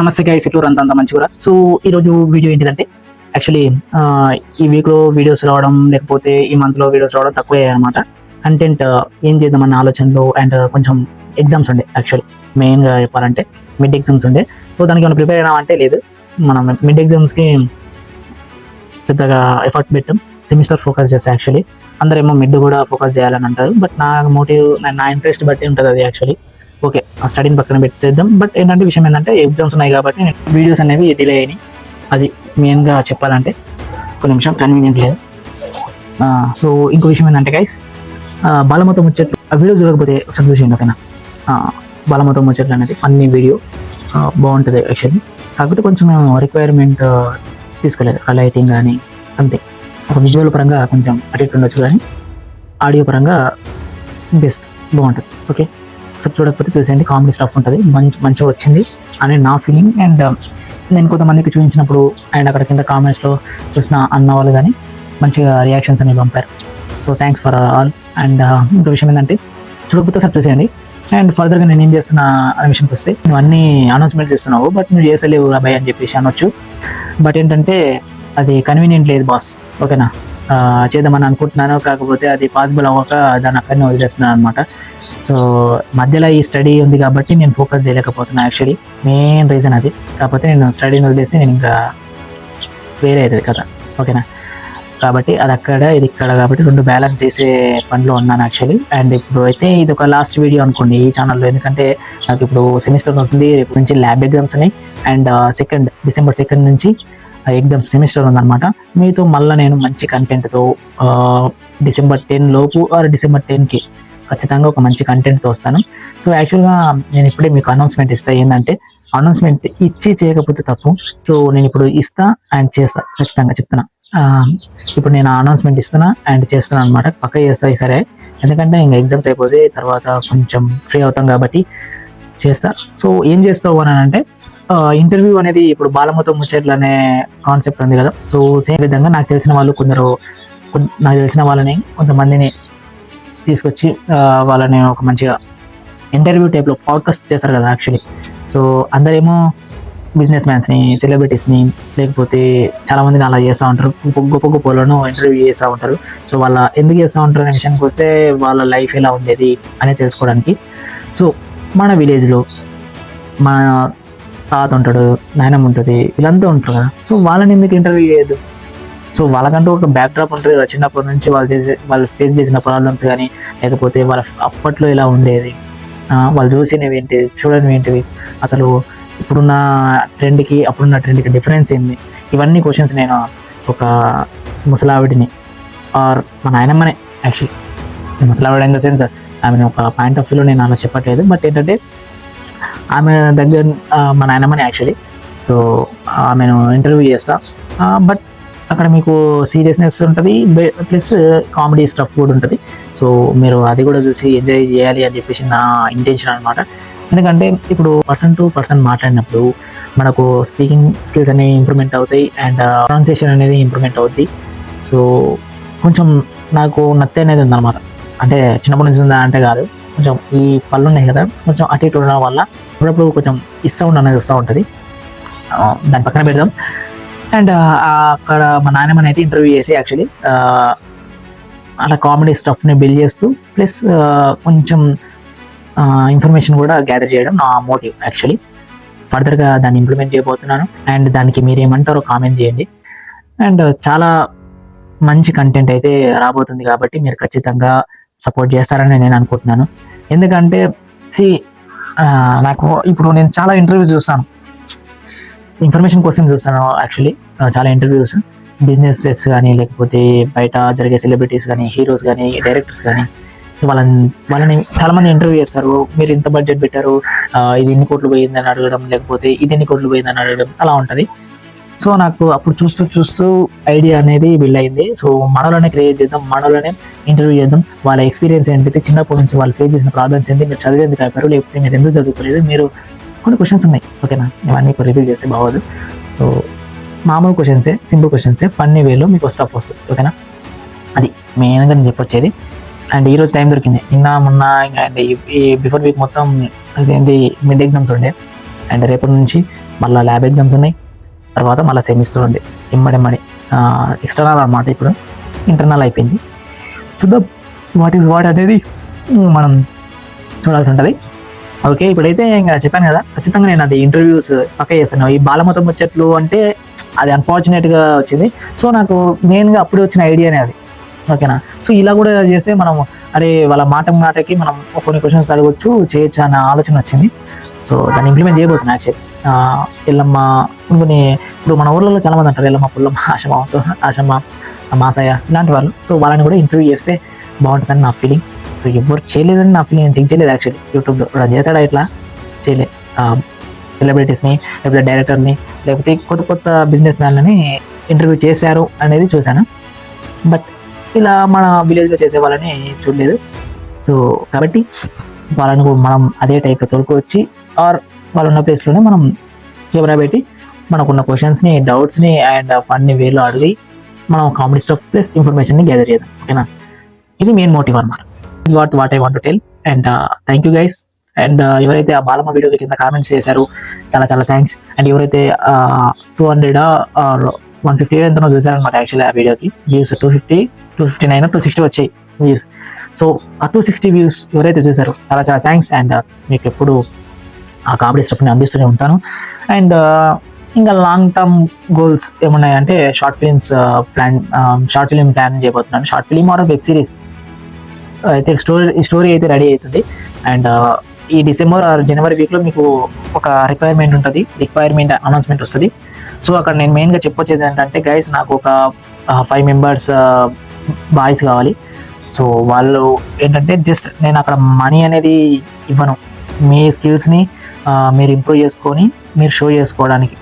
నమస్తే గైస్, ఇట్లూరు అంత మంచిగా. సో ఈరోజు వీడియో ఏంటిదంటే యాక్చువల్లీ ఈ వీక్లో వీడియోస్ రావడం లేకపోతే ఈ మంత్లో వీడియోస్ రావడం తక్కువే అనమాట. కంటెంట్ ఏం చేద్దామన్న ఆలోచనలో అండ్ కొంచెం ఎగ్జామ్స్ ఉండే. యాక్చువల్లీ మెయిన్గా చెప్పాలంటే మిడ్ ఎగ్జామ్స్ ఉండే. సో దానికి ఏమైనా ప్రిపేర్ అయినా అంటే లేదు. మనం మిడ్ ఎగ్జామ్స్కి పెద్దగా ఎఫర్ట్ పెట్టాం, సెమిస్టర్ ఫోకస్ చేస్తాం. యాక్చువల్లీ అందరేమో మిడ్ కూడా ఫోకస్ చేయాలని అంటారు, బట్ నా మోటివ్ నా ఇంట్రెస్ట్ బట్టి ఉంటుంది అది. యాక్చువల్లీ ఓకే, ఆ స్టడీని పక్కన పెట్టేద్దాం. బట్ ఏంటంటే విషయం ఏంటంటే ఎగ్జామ్స్ ఉన్నాయి కాబట్టి వీడియోస్ అనేవి డిలే అయినాయి. అది మెయిన్గా చెప్పాలంటే ఒక నిమిషం కన్వీనియంట్ లేదు. సో ఇంకో విషయం ఏంటంటే గైస్, బాలమతో ముచ్చట్లు ఆ వీడియో చూడకపోతే ఒకసారి చూసేయండి, ఓకేనా. బాలమతో ముచ్చట్లు అనేది ఫన్నీ వీడియో, బాగుంటుంది యాక్చువల్లీ. కాకపోతే కొంచెం రిక్వైర్మెంట్ తీసుకోలేదు, లైటింగ్ కానీ సంథింగ్. ఒక విజువల్ పరంగా కొంచెం అటు ఇటు ఉండొచ్చు, కానీ ఆడియో పరంగా బెస్ట్, బాగుంటుంది. ఓకే, ఒకసారి చూడకపోతే చూసేయండి, కామెడీ స్టఫ్ ఉంటుంది, మంచిగా వచ్చింది అని నా ఫీలింగ్. అండ్ నేను కొంతమందికి చూపించినప్పుడు అండ్ అక్కడ కింద కామెంట్స్లో చూసిన అన్న వాళ్ళు కానీ మంచిగా రియాక్షన్స్ అనేవి పంపారు. So thanks for all. And ఇంకో విషయం ఏంటంటే చూడకపోతే ఒకసారి చూసేయండి. అండ్ ఫర్దర్గా నేను ఏం చేస్తున్నా అనే విషయానికి వస్తే, నువ్వు అన్ని అనౌన్స్మెంట్స్ ఇస్తున్నావు బట్ నువ్వు చేసలేవు అబ్బాయి అని చెప్పేసి అనొచ్చు. బట్ ఏంటంటే అది కన్వీనియంట్ లేదు బాస్, ఓకేనా. చేద్దామని అనుకుంటున్నాను, కాకపోతే అది పాసిబుల్ అవ్వక దాన్ని అక్కడనే వదిలేస్తున్నాను అనమాట. సో మధ్యలో ఈ స్టడీ ఉంది కాబట్టి నేను ఫోకస్ చేయలేకపోతున్నాను. యాక్చువల్లీ మెయిన్ రీజన్ అది. కాకపోతే నేను స్టడీని వదిలేసి నేను ఇంకా వేరే అవుతుంది కదా, ఓకేనా. కాబట్టి అది అక్కడ ఇది ఇక్కడ కాబట్టి రెండు బ్యాలెన్స్ చేసే పనిలో ఉన్నాను యాక్చువల్లీ. అండ్ ఇప్పుడు అయితే ఇది ఒక లాస్ట్ వీడియో అనుకోండి ఈ ఛానల్లో, ఎందుకంటే నాకు ఇప్పుడు సెమిస్టర్ వస్తుంది, రేపు నుంచి ల్యాబ్ ఎగ్జామ్స్ ఉన్నాయి. అండ్ డిసెంబర్ 2 నుంచి ఎగ్జామ్స్ సెమిస్టర్ ఉందన్నమాట. మీతో మళ్ళీ నేను మంచి కంటెంట్తో డిసెంబర్ 10 లోపు ఆర్ డిసెంబర్ 10కి ఖచ్చితంగా ఒక మంచి కంటెంట్తో వస్తాను. సో యాక్చువల్గా నేను ఇప్పుడే మీకు అనౌన్స్మెంట్ ఇస్తాను. ఏంటంటే అనౌన్స్మెంట్ ఇచ్చి చేయకపోతే తప్పు. సో నేను ఇప్పుడు ఇస్తా అండ్ చేస్తా, ఖచ్చితంగా చెప్తున్నా. ఇప్పుడు నేను అనౌన్స్మెంట్ ఇస్తున్నా అండ్ చేస్తున్నాను అనమాట. పక్క చేస్తా సరే, ఎందుకంటే ఇంకా ఎగ్జామ్స్ అయిపోతే తర్వాత కొంచెం ఫ్రీ అవుతాం కాబట్టి చేస్తా. సో ఏం చేస్తావు అని అంటే, ఇంటర్వ్యూ అనేది ఇప్పుడు బాలమతో ముచ్చట్లు అనే కాన్సెప్ట్ ఉంది కదా. సో సేమ్ విధంగా నాకు తెలిసిన వాళ్ళని కొంతమందిని తీసుకొచ్చి వాళ్ళని ఒక మంచిగా ఇంటర్వ్యూ టైప్లో పాడ్కాస్ట్ చేస్తారు కదా యాక్చువల్లీ. సో అందరేమో బిజినెస్ మ్యాన్స్ని, సెలబ్రిటీస్ని, లేకపోతే చాలామందిని అలా చేస్తూ ఉంటారు. గొప్ప వాళ్ళను ఇంటర్వ్యూ చేస్తూ ఉంటారు. సో వాళ్ళ ఎందుకు చేస్తూ ఉంటారు అనే విషయానికి వస్తే, వాళ్ళ లైఫ్ ఎలా ఉండేది అనేది తెలుసుకోవడానికి. సో మన విలేజ్లో మన తాత ఉంటాడు, నాయనమ్మ ఉంటుంది, వీళ్ళంతా ఉంటారు కదా. సో వాళ్ళని ఎందుకు ఇంటర్వ్యూ చేయొద్దు? సో వాళ్ళకంటూ ఒక బ్యాక్ డ్రాప్ ఉంటుంది కదా, చిన్నప్పటి నుంచి వాళ్ళు ఫేస్ చేసిన ప్రాబ్లమ్స్ కానీ, లేకపోతే వాళ్ళ అప్పట్లో ఎలా ఉండేది, వాళ్ళు చూసినవి ఏంటివి, చూడనివి ఏంటివి, అసలు ఇప్పుడున్న ట్రెండ్కి అప్పుడున్న ట్రెండ్కి డిఫరెన్స్ ఏంది, ఇవన్నీ క్వశ్చన్స్ నేను ఒక ముసలావిడిని ఆర్ మా నాయనమ్మనే, యాక్చువల్లీ ముసలావిడ ఇన్ ద సెన్స్ ఆమెను ఒక పాయింట్ ఆఫ్ వ్యూలో నేను అలా చెప్పట్లేదు, బట్ ఏంటంటే ఆమె దగ్గర మా నాయనమ్మని యాక్చువల్లీ. సో ఆమెను ఇంటర్వ్యూ చేస్తా, బట్ అక్కడ మీకు సీరియస్నెస్ ఉంటుంది ప్లస్ కామెడీ స్టఫ్ కూడా ఉంటుంది. సో మీరు అది కూడా చూసి ఎంజాయ్ చేయాలి అని చెప్పేసి నా ఇంటెన్షన్ అనమాట. ఎందుకంటే ఇప్పుడు పర్సన్ టు పర్సన్ మాట్లాడినప్పుడు మనకు స్పీకింగ్ స్కిల్స్ అనేవి ఇంప్రూవ్మెంట్ అవుతాయి అండ్ ప్రొనౌన్సియేషన్ అనేది ఇంప్రూవ్మెంట్ అవుద్ది. సో కొంచెం నాకు నత్తి అనేది ఉందన్నమాట. అంటే చిన్నప్పటి నుంచి ఉందా అంటే కాదు, కొంచెం ఈ పళ్ళు ఉన్నాయి కదా, కొంచెం అటు ఇటు ఉండడం వల్ల అప్పుడప్పుడు కొంచెం సౌండ్ అనేది వస్తూ ఉంటుంది. దాని పక్కన పెడదాం. అండ్ అక్కడ మా నాన్నమ్మని అయితే ఇంటర్వ్యూ చేసి యాక్చువల్లీ అలా కామెడీ స్టఫ్ని బిల్డ్ చేస్తూ ప్లస్ కొంచెం ఇన్ఫర్మేషన్ కూడా గ్యాదర్ చేయడం నా మోటివ్ యాక్చువల్లీ. ఫర్దర్గా దాన్ని ఇంప్లిమెంట్ చేయబోతున్నాను. అండ్ దానికి మీరేమంటారో కామెంట్ చేయండి. అండ్ చాలా మంచి కంటెంట్ అయితే రాబోతుంది కాబట్టి మీరు ఖచ్చితంగా సపోర్ట్ చేస్తారని నేను అనుకుంటున్నాను. ఎందుకంటే నాకు ఇప్పుడు నేను చాలా ఇంటర్వ్యూస్ చూస్తాను, ఇన్ఫర్మేషన్ కోసం చూస్తాను యాక్చువల్లీ. చాలా ఇంటర్వ్యూస్ బిజినెసెస్ కానీ, లేకపోతే బయట జరిగే సెలబ్రిటీస్ కానీ, హీరోస్ కానీ, డైరెక్టర్స్ కానీ. సో వాళ్ళని చాలామంది ఇంటర్వ్యూ చేస్తారు. మీరు ఇంత బడ్జెట్ పెట్టారు, ఇది ఎన్ని కోట్లు పోయిందని అడగడం, లేకపోతే ఇది ఎన్ని కోట్లు పోయిందని అడగడం, అలా ఉంటుంది. సో నాకు అప్పుడు చూస్తూ ఐడియా అనేది బిల్డ్ అయింది. సో మనలోనే క్రియేట్ చేద్దాం, మనలోనే ఇంటర్వ్యూ చేద్దాం. వాళ్ళ ఎక్స్పీరియన్స్ ఏంటంటే, చిన్నప్పటి నుంచి వాళ్ళు ఫేస్ చేసిన ప్రాబ్లమ్స్ ఏంటి, మీరు చదివేందుకు అయిపోయారు, లేకపోతే మీరు ఎందుకు చదువుకోలేదు, మీరు కొన్ని క్వశ్చన్స్ ఉన్నాయి, ఓకేనా. ఇవన్నీ రిపీట్ చేస్తే బాగోదు. సో మామూలు క్వశ్చన్సే, సింపుల్ క్వశ్చన్సే, ఫన్నీ వేలో మీకు స్టఫ్ వస్తుంది, ఓకేనా. అది మెయిన్గా నేను చెప్పొచ్చేది. అండ్ ఈరోజు టైం దొరికింది, మొన్న అండ్ ఈ బిఫోర్ వీక్ మొత్తం అదేంటి మిడ్ ఎగ్జామ్స్ ఉండే. అండ్ రేపటి నుంచి మళ్ళీ ల్యాబ్ ఎగ్జామ్స్ ఉన్నాయి, తర్వాత మళ్ళీ సెమిస్టర్ ఉంది, ఇమ్మడి ఎక్స్టర్నల్ అనమాట. ఇప్పుడు ఇంటర్నల్ అయిపోయింది. చూద్దాం వాట్ ఈస్ వాట్ అనేది మనం చూడాల్సి ఉంటుంది. ఓకే, ఇప్పుడైతే ఇంకా చెప్పాను కదా, ఖచ్చితంగా నేను అది ఇంటర్వ్యూస్ పక్క చేస్తాను. ఈ బాలమతం ముచ్చట్లు అంటే అది అన్ఫార్చునేట్గా వచ్చింది. సో నాకు మెయిన్గా అప్పుడే వచ్చిన ఐడియానే అది. ఓకేనా, సో ఇలా కూడా చేస్తే మనం అరే వాళ్ళ మాటకి మనం కొన్ని క్వశ్చన్స్ అడగొచ్చు, చేయొచ్చు అన్న ఆలోచన వచ్చింది. సో దాన్ని ఇంప్లిమెంట్ చేయబోతున్నాను యాక్చువల్లీ. ఎల్లమ్మ కొన్ని ఇప్పుడు మన ఊర్లలో చాలా మంది అంటారు ఎల్లమ్మ, పుల్లమ్మ, ఆశమ్మ, మాసయ్య ఇలాంటి వాళ్ళు. సో వాళ్ళని కూడా ఇంటర్వ్యూ చేస్తే బాగుంటుందని నా ఫీలింగ్. సో ఎవరు చేయలేదని నా ఫీలింగ్, నేను చెక్ చేయలేదు యాక్చువల్లీ. యూట్యూబ్లో చేశాడా ఇట్లా చేయలేదు. సెలబ్రిటీస్ని లేకపోతే డైరెక్టర్ని లేకపోతే కొత్త బిజినెస్ మ్యాన్లని ఇంటర్వ్యూ చేశారు అనేది చూశాను. బట్ ఇలా మన విలేజ్లో చేసే వాళ్ళని చూడలేదు. సో కాబట్టి వాళ్ళని మనం అదే టైప్లో తోలుకొచ్చి ఆర్ వాళ్ళు ఉన్న ప్లేస్లోనే మనం కెమెరా పెట్టి మనకున్న క్వశ్చన్స్ని, డౌట్స్ని అండ్ ఫన్ని వేలో అడిగి మనం కామెడీ స్టఫ్ ప్లస్ ఇన్ఫర్మేషన్ని గ్యాదర్ చేద్దాం. ఓకేనా, ఇది మెయిన్ మోటివ్ అనమాట. Is what I want to tell. And thank you guys. And ఎవరైతే ఆ బాలమ్మ వీడియోకి కింద కామెంట్స్ చేశారు చాలా చాలా థ్యాంక్స్. అండ్ ఎవరైతే 200 ఆర్ 150 ఎంతనో చూసారనమాట యాక్చువల్లీ ఆ వీడియోకి వ్యూస్ 250, 259, 260 వచ్చాయి వ్యూస్. సో ఆ 260 వ్యూస్ ఎవరైతే చూసారో చాలా చాలా థ్యాంక్స్. అండ్ మీకు ఎప్పుడు ఆ కామెడీ స్టఫ్ని అందిస్తూనే ఉంటాను. అండ్ ఇంకా లాంగ్ టర్మ్ గోల్స్ ఏమున్నాయంటే షార్ట్ ఫిలిం ప్లాన్ చేయబోతున్నాను. Short film or web series అయితే స్టోరీ అయితే రెడీ అవుతుంది. అండ్ ఈ డిసెంబర్ ఆర్ జనవరి వీక్లో మీకు ఒక రిక్వైర్మెంట్ అనౌన్స్మెంట్ వస్తుంది. సో అక్కడ నేను మెయిన్గా చెప్పొచ్చేది ఏంటంటే గైస్, నాకు ఒక 5 మెంబర్స్ బాయ్స్ కావాలి. సో వాళ్ళు ఏంటంటే జస్ట్ నేను అక్కడ మనీ అనేది ఇవ్వను, మీ స్కిల్స్ని మీరు ఇంప్రూవ్ చేసుకొని మీరు షో చేసుకోవడానికి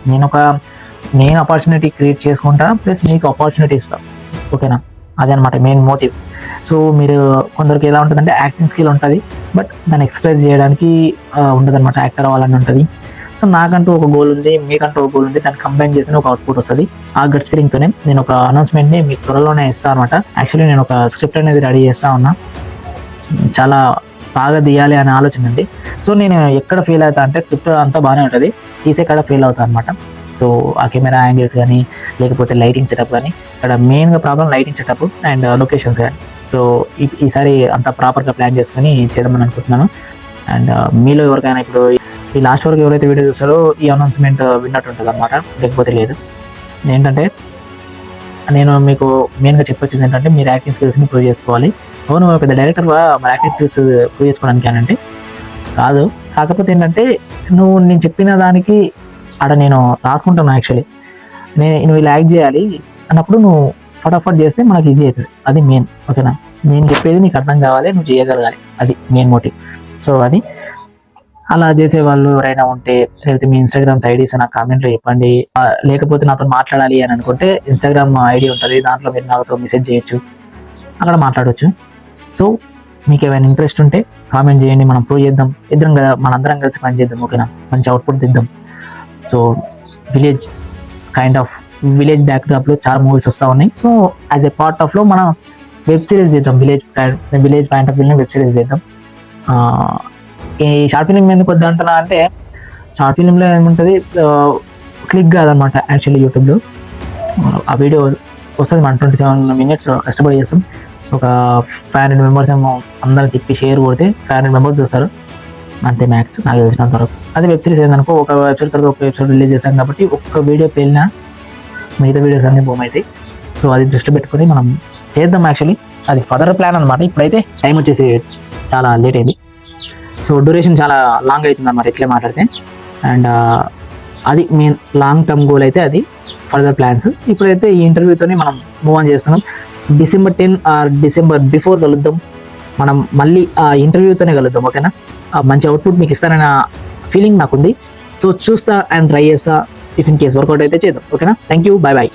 నేను ఆపర్చునిటీ క్రియేట్ చేసుకుంటా, ప్లస్ మీకు ఆపర్చునిటీ ఇస్తాను. ఓకేనా, అదే అనమాట మెయిన్ మోటివ్. సో మీరు కొందరికి ఎలా ఉంటుందంటే యాక్టింగ్ స్కిల్ ఉంటుంది, బట్ దాన్ని ఎక్స్ప్రెస్ చేయడానికి ఉండదు అనమాట, యాక్టర్ అవ్వాలని ఉంటుంది. సో నాకంటూ ఒక గోల్ ఉంది, మీకంటూ ఒక గోల్ ఉంది, దాన్ని కంబైన్ చేసిన ఒక అవుట్పుట్ వస్తుంది. ఆ గట్ ఫీలింగ్తోనే నేను ఒక అనౌన్స్మెంట్ని మీకు త్వరలోనే ఇస్తాను అనమాట. యాక్చువల్లీ నేను ఒక స్క్రిప్ట్ అనేది రెడీ చేస్తా ఉన్నా, చాలా బాగా తీయాలి అనే ఆలోచన ఉంది. సో నేను ఎక్కడ ఫెయిల్ అవుతా అంటే స్క్రిప్ట్ అంతా బాగానే ఉంటుంది, తీసే కాడ ఫెయిల్ అవుతా అనమాట. సో ఆ కెమెరా యాంగిల్స్ కానీ లేకపోతే లైటింగ్ సెటప్ కానీ, ఇక్కడ మెయిన్గా problem lighting setup and locations కానీ. సో ఈసారి అంతా ప్రాపర్గా ప్లాన్ చేసుకొని చేద్దామని అనుకుంటున్నాను. అండ్ మీలో ఎవరికైనా ఇప్పుడు ఈ లాస్ట్ వరకు ఎవరైతే వీడియో చూస్తారో ఈ అనౌన్స్మెంట్ విన్నట్టు ఉంటుంది అనమాట, లేకపోతే లేదు. ఏంటంటే నేను మీకు మెయిన్గా చెప్పొచ్చింది ఏంటంటే మీరు యాక్టింగ్ స్కిల్స్ని ప్రూవ్ చేసుకోవాలి. అవును పెద్ద డైరెక్టర్గా మరి యాక్టింగ్ స్కిల్స్ ప్రూవ్ చేసుకోవడానికి అనంటే కాదు, కాకపోతే ఏంటంటే నేను చెప్పిన దానికి ఆడ నేను రాసుకుంటాను యాక్చువల్లీ. నువ్వు ఇలా యాక్ట్ చేయాలి అన్నప్పుడు నువ్వు ఫటాఫట్ చేస్తే మనకు ఈజీ అవుతుంది, అది మెయిన్. ఓకేనా, నేను చెప్పేది నీకు అర్థం కావాలి, నువ్వు చేయగలగాలి, అది మెయిన్ మోటివ్. సో అది అలా చేసేవాళ్ళు ఎవరైనా ఉంటే లేకపోతే మీ ఇన్స్టాగ్రామ్స్ ఐడీస్ నాకు కామెంట్లో చెప్పండి. లేకపోతే నాతో మాట్లాడాలి అని అనుకుంటే ఇన్స్టాగ్రామ్ ఐడి ఉంటుంది, దాంట్లో మీరు నాతో మెసేజ్ చేయొచ్చు, అక్కడ మాట్లాడవచ్చు. సో మీకు ఏమైనా ఇంట్రెస్ట్ ఉంటే కామెంట్ చేయండి, మనం ప్రూవ్ చేద్దాం, ఇద్దరం కదా మనందరం కలిసి పని చేద్దాం. ఓకేనా, మంచి అవుట్పుట్ దిద్దాం. సో విలేజ్ బ్యాక్డ్రాప్లో చాలా మూవీస్ వస్తూ ఉన్నాయి. సో యాజ్ ఎ పార్ట్ ఆఫ్లో మనం వెబ్ సిరీస్ చేద్దాం, విలేజ్ పాయింట్ ఆఫ్ వ్యూని వెబ్ సిరీస్ చేద్దాం. ఈ షార్ట్ ఫిలిం ఎందుకు వద్దంటున్నా అంటే షార్ట్ ఫిలింలో ఏముంటుంది, క్లిక్ కాదనమాట యాక్చువల్లీ. యూట్యూబ్లో ఆ వీడియో వస్తుంది, మనం 27 minutes కష్టపడి చేస్తాం. ఒక 500 members ఏమో అందరం తిప్పి షేర్ కొడితే 500 members చూస్తారు అంతే మ్యాక్స్, నాకు తెలిసినంత వరకు. అదే వెబ్ సిరీస్ ఏందనుకో, ఒక వెబ్సైట్ రిలీజ్ చేశాం కాబట్టి ఒక్క వీడియో పేలినా మిగతా వీడియోస్ అన్నీ బూమ్ అవుతాయి. సో అది దృష్టి పెట్టుకొని మనం చేద్దాం యాక్చువల్లీ. అది ఫర్దర్ ప్లాన్ అనమాట. ఇప్పుడైతే టైం వచ్చేసి చాలా లేట్ అయింది, సో డ్యూరేషన్ చాలా లాంగ్ అవుతుంది అన్నమాట ఇట్లే మాట్లాడితే. అండ్ అది మెయిన్ లాంగ్ టర్మ్ గోల్ అయితే అది ఫర్దర్ ప్లాన్స్. ఇప్పుడైతే ఈ ఇంటర్వ్యూతోనే మనం మూవ్ ఆన్ చేస్తున్నాం. December 10 ఆర్ డిసెంబర్ బిఫోర్ కలుద్దాం, మనం మళ్ళీ ఆ ఇంటర్వ్యూతోనే కలుద్దాం. ఓకేనా, మంచి అవుట్పుట్ మీకు ఇస్తానన్న ఫీలింగ్ నాకుంది. సో చూస్తా అండ్ ట్రై చేస్తా, ఇఫ్ ఇన్ కేస్ వర్కౌట్ అయితే చేద్దాం. ఓకేనా, థ్యాంక్ యూ, బాయ్ బాయ్.